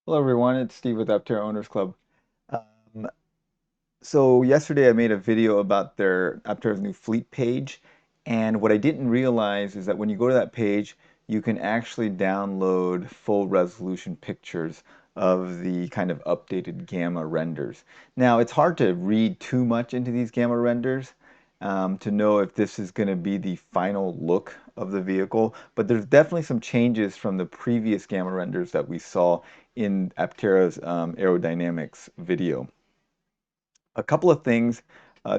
Hello everyone, it's Steve with Aptera Owners Club. Um, so yesterday I made a video about their Aptera's new fleet page, and what I didn't realize is that when you go to that page, you can actually download full resolution pictures of the kind of updated gamma renders. Now it's hard to read too much into these gamma renders to know if this is going to be the final look of the vehicle, but there's definitely some changes from the previous gamma renders that we saw in Aptera's aerodynamics video. A couple of things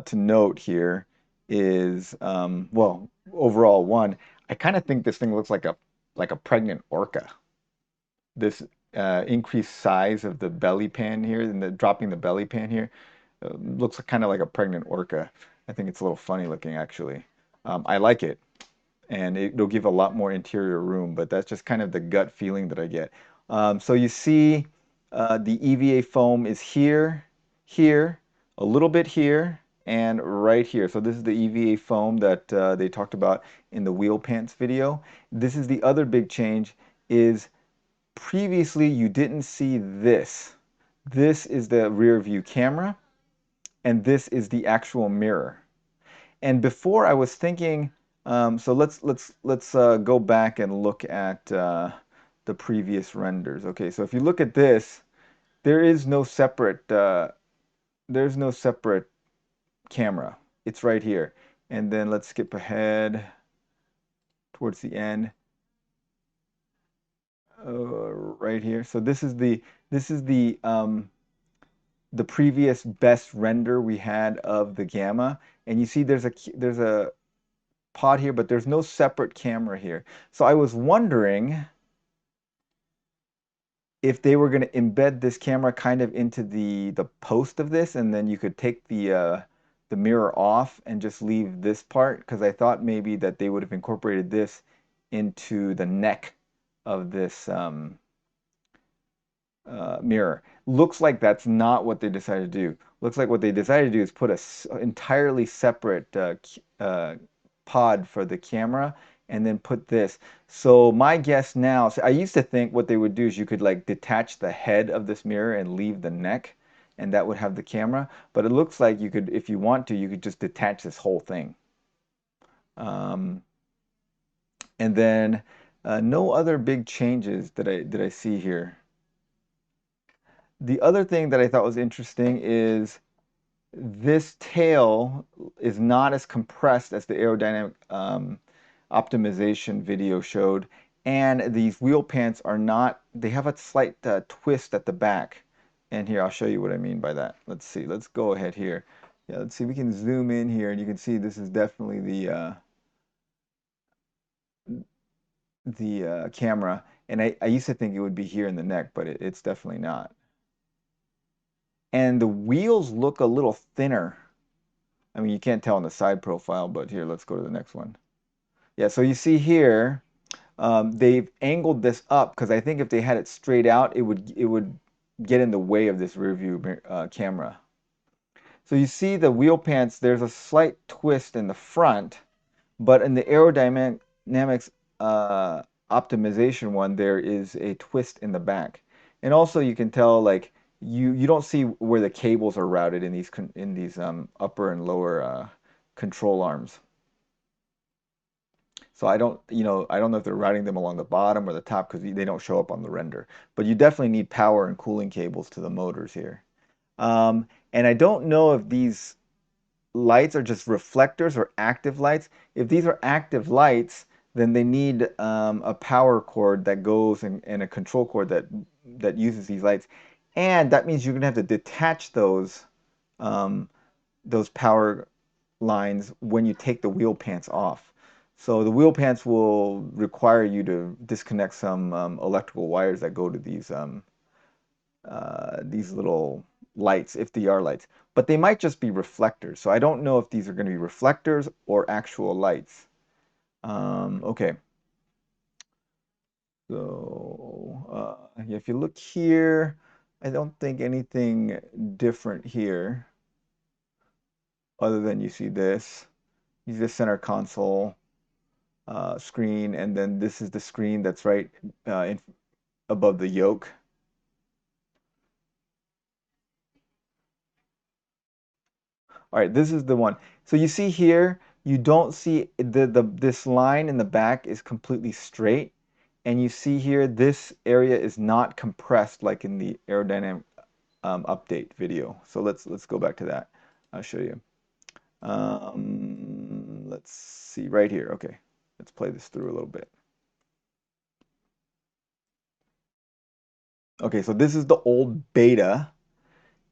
to note here is, well, overall, one, I kind of think this thing looks like a pregnant orca. This increased size of the belly pan here and the dropping the belly pan here looks kind of like a pregnant orca. I think it's a little funny looking actually. I like it, and it'll give a lot more interior room, but that's just kind of the gut feeling that I get. So you see the EVA foam is here, here, a little bit here, and right here. So this is the EVA foam that they talked about in the wheel pants video. This is the other big change is previously you didn't see this. This is the rear view camera, and this is the actual mirror. And before I was thinking, so let's go back and look at the previous renders. Okay, so if you look at this, there is no separate there's no separate camera. It's right here. And then let's skip ahead towards the end, right here. So this is the previous best render we had of the gamma, and you see there's a pod here, but there's no separate camera here. So I was wondering if they were going to embed this camera kind of into the post of this, and then you could take the mirror off and just leave this part, because I thought maybe that they would have incorporated this into the neck of this mirror. Looks like that's not what they decided to do. Looks like what they decided to do is put a entirely separate pod for the camera and then put this. So my guess now, so I used to think what they would do is you could like detach the head of this mirror and leave the neck, and that would have the camera. But it looks like you could, if you want to, you could just detach this whole thing. Um, and then no other big changes that I see here. The other thing that I thought was interesting is this tail is not as compressed as the aerodynamic optimization video showed, and these wheel pants are not, they have a slight twist at the back. And here, I'll show you what I mean by that. Let's see, let's go ahead here. Yeah, let's see, we can zoom in here, and you can see this is definitely the camera. And I used to think it would be here in the neck, but it's definitely not. And the wheels look a little thinner. I mean, you can't tell in the side profile, but here, let's go to the next one. Yeah, so you see here, they've angled this up because I think if they had it straight out, it would get in the way of this rear view camera. So you see the wheel pants, there's a slight twist in the front, but in the aerodynamics optimization one, there is a twist in the back. And also you can tell like you don't see where the cables are routed in these upper and lower control arms. So I don't know if they're routing them along the bottom or the top because they don't show up on the render. But you definitely need power and cooling cables to the motors here. And I don't know if these lights are just reflectors or active lights. If these are active lights, then they need a power cord that goes and a control cord that uses these lights. And that means you're gonna have to detach um, those power lines when you take the wheel pants off. So the wheel pants will require you to disconnect some electrical wires that go to these little lights, if they are lights. But they might just be reflectors. So I don't know if these are going to be reflectors or actual lights. Okay. So if you look here, I don't think anything different here other than you see this. You see the center console screen, and then this is the screen that's right above the yoke. All right, this is the one. So you see here, you don't see the this line in the back is completely straight, and you see here this area is not compressed like in the aerodynamic update video. So let's go back to that. I'll show you. Let's see right here. Okay, let's play this through a little bit. Okay, so this is the old beta,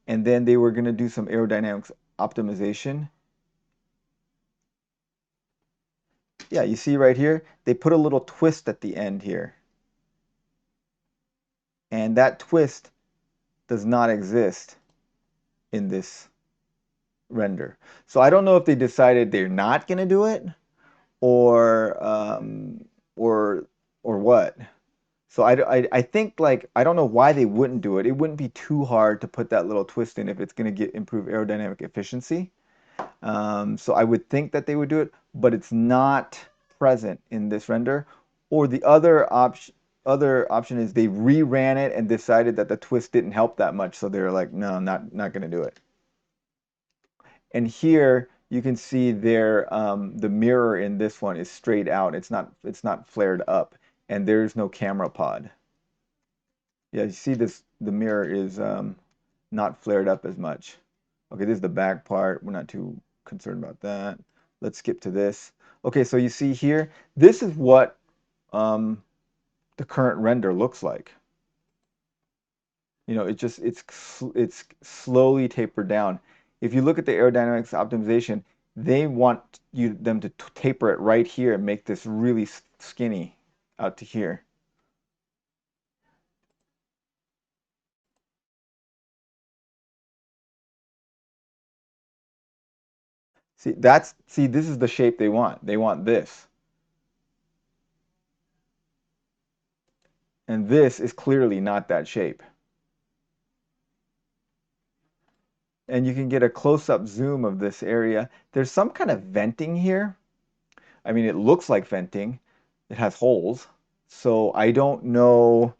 and then they were going to do some aerodynamics optimization. Yeah, you see right here, they put a little twist at the end here. And that twist does not exist in this render. So I don't know if they decided they're not going to do it or or or what. So I think like I don't know why they wouldn't do it. It wouldn't be too hard to put that little twist in if it's going to get improve aerodynamic efficiency. So I would think that they would do it, but it's not present in this render. Or the other option is they reran it and decided that the twist didn't help that much, so they're like, no, not going to do it. And here you can see there the mirror in this one is straight out. It's not flared up, and there's no camera pod. Yeah, you see this the mirror is not flared up as much. Okay, this is the back part. We're not too concerned about that. Let's skip to this. Okay, so you see here, this is what um, the current render looks like. You know, it's slowly tapered down. If you look at the aerodynamics optimization, they want them to taper it right here and make this really skinny out to here. See, this is the shape they want. They want this. And this is clearly not that shape. And you can get a close-up zoom of this area. There's some kind of venting here. I mean, it looks like venting. It has holes. So I don't know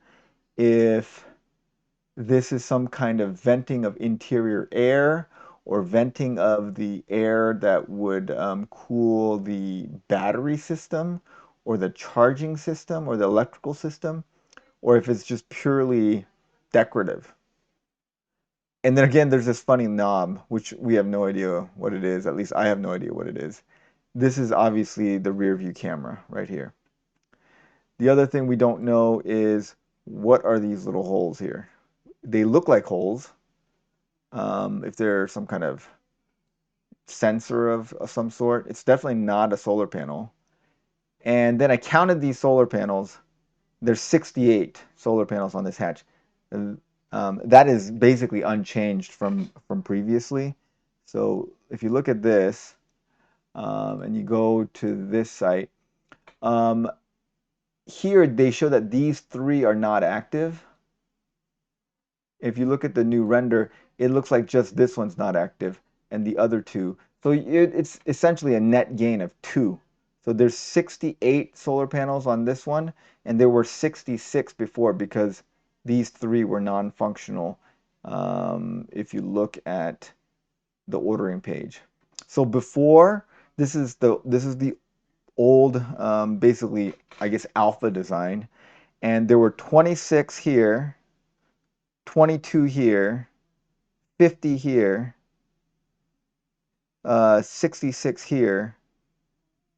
if this is some kind of venting of interior air or venting of the air that would cool the battery system or the charging system or the electrical system, or if it's just purely decorative. And then again, there's this funny knob, which we have no idea what it is. At least I have no idea what it is. This is obviously the rear view camera right here. The other thing we don't know is what are these little holes here? They look like holes. If they're some kind of sensor of some sort, it's definitely not a solar panel. And then I counted these solar panels. There's 68 solar panels on this hatch. That is basically unchanged from previously. So if you look at this and you go to this site, here they show that these three are not active. If you look at the new render, it looks like just this one's not active and the other two. So it's essentially a net gain of 2. So there's 68 solar panels on this one, and there were 66 before because these three were non-functional if you look at the ordering page. So before, this is the old basically I guess alpha design, and there were 26 here, 22 here, 50 here, 66 here,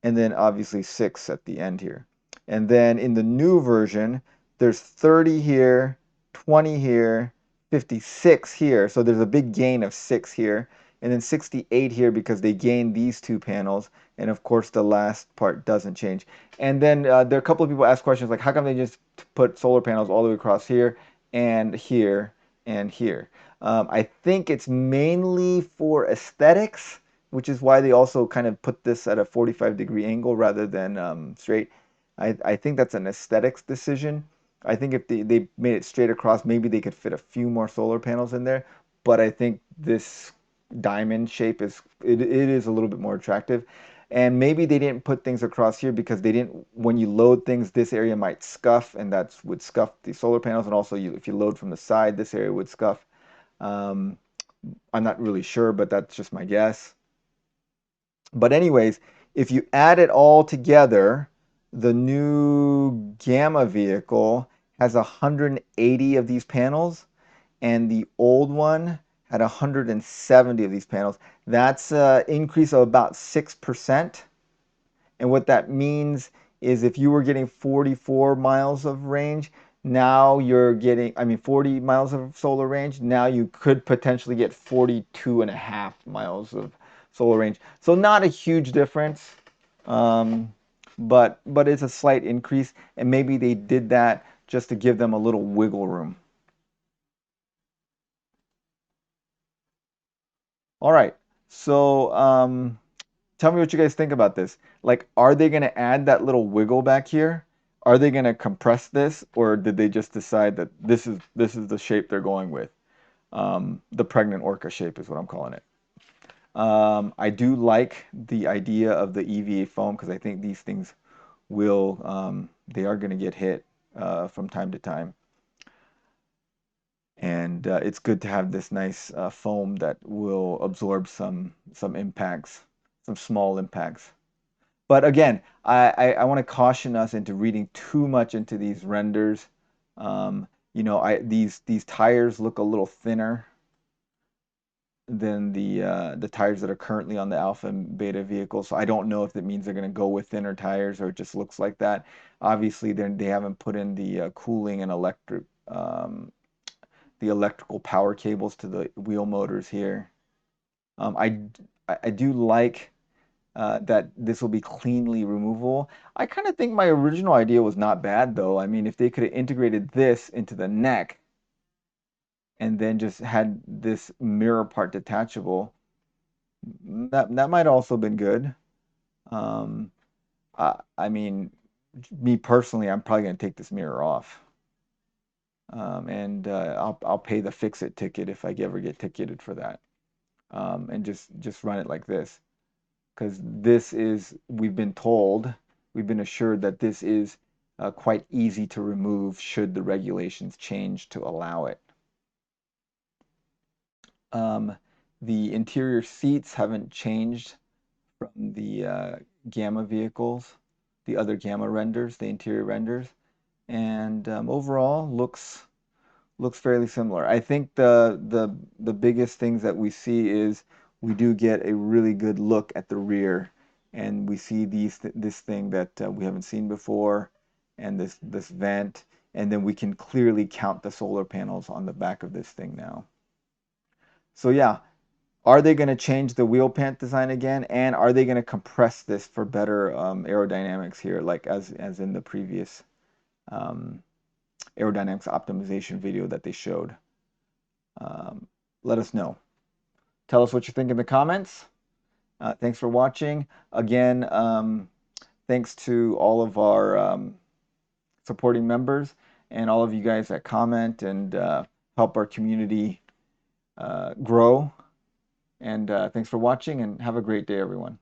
and then obviously 6 at the end here. And then in the new version, there's 30 here, 20 here, 56 here. So there's a big gain of 6 here, and then 68 here because they gained these two panels. And of course, the last part doesn't change. And then there are a couple of people ask questions like, how come they just put solar panels all the way across here and here and here? I think it's mainly for aesthetics, which is why they also kind of put this at a 45-degree angle rather than straight. I think that's an aesthetics decision. I think if they made it straight across, maybe they could fit a few more solar panels in there. But I think this diamond shape it is a little bit more attractive. And maybe they didn't put things across here because they didn't, when you load things, this area might scuff, and that would scuff the solar panels. And also, if you load from the side, this area would scuff. Um, I'm not really sure, but that's just my guess. But anyways, if you add it all together, the new Gamma vehicle has 180 of these panels, and the old one had 170 of these panels. That's an increase of about 6%. And what that means is if you were getting 44 miles of range, now you're getting, I mean, 40 miles of solar range, now you could potentially get 42 and a half miles of solar range. So not a huge difference, um, but it's a slight increase, and maybe they did that just to give them a little wiggle room. All right, so tell me what you guys think about this. Like, are they going to add that little wiggle back here? Are they going to compress this, or did they just decide that this is the shape they're going with? The pregnant orca shape is what I'm calling it. I do like the idea of the EVA foam because I think these things will they are going to get hit from time to time, and it's good to have this nice foam that will absorb some impacts, some small impacts. But again, I want to caution us into reading too much into these renders. These tires look a little thinner than the tires that are currently on the Alpha and Beta vehicles. So I don't know if it means they're going to go with thinner tires or it just looks like that. Obviously, they haven't put in the cooling and the electrical power cables to the wheel motors here. Um, I I do like that this will be cleanly removable. I kind of think my original idea was not bad though. I mean, if they could have integrated this into the neck and then just had this mirror part detachable, that might also been good. Um, I mean, me personally, I'm probably gonna take this mirror off, and I'll pay the fix-it ticket if I ever get ticketed for that, and just run it like this. Because this is, we've been told, we've been assured that this is quite easy to remove should the regulations change to allow it. Um, the interior seats haven't changed from the Gamma vehicles, the other Gamma renders, the interior renders, and overall looks fairly similar. I think the biggest things that we see is we do get a really good look at the rear, and we see this thing that we haven't seen before, and this vent, and then we can clearly count the solar panels on the back of this thing now. So yeah, are they going to change the wheel pant design again, and are they going to compress this for better aerodynamics here, like as in the previous um, aerodynamics optimization video that they showed? Um, Let us know. Tell us what you think in the comments. Thanks for watching. Again, thanks to all of our supporting members and all of you guys that comment and help our community grow. And thanks for watching and have a great day, everyone.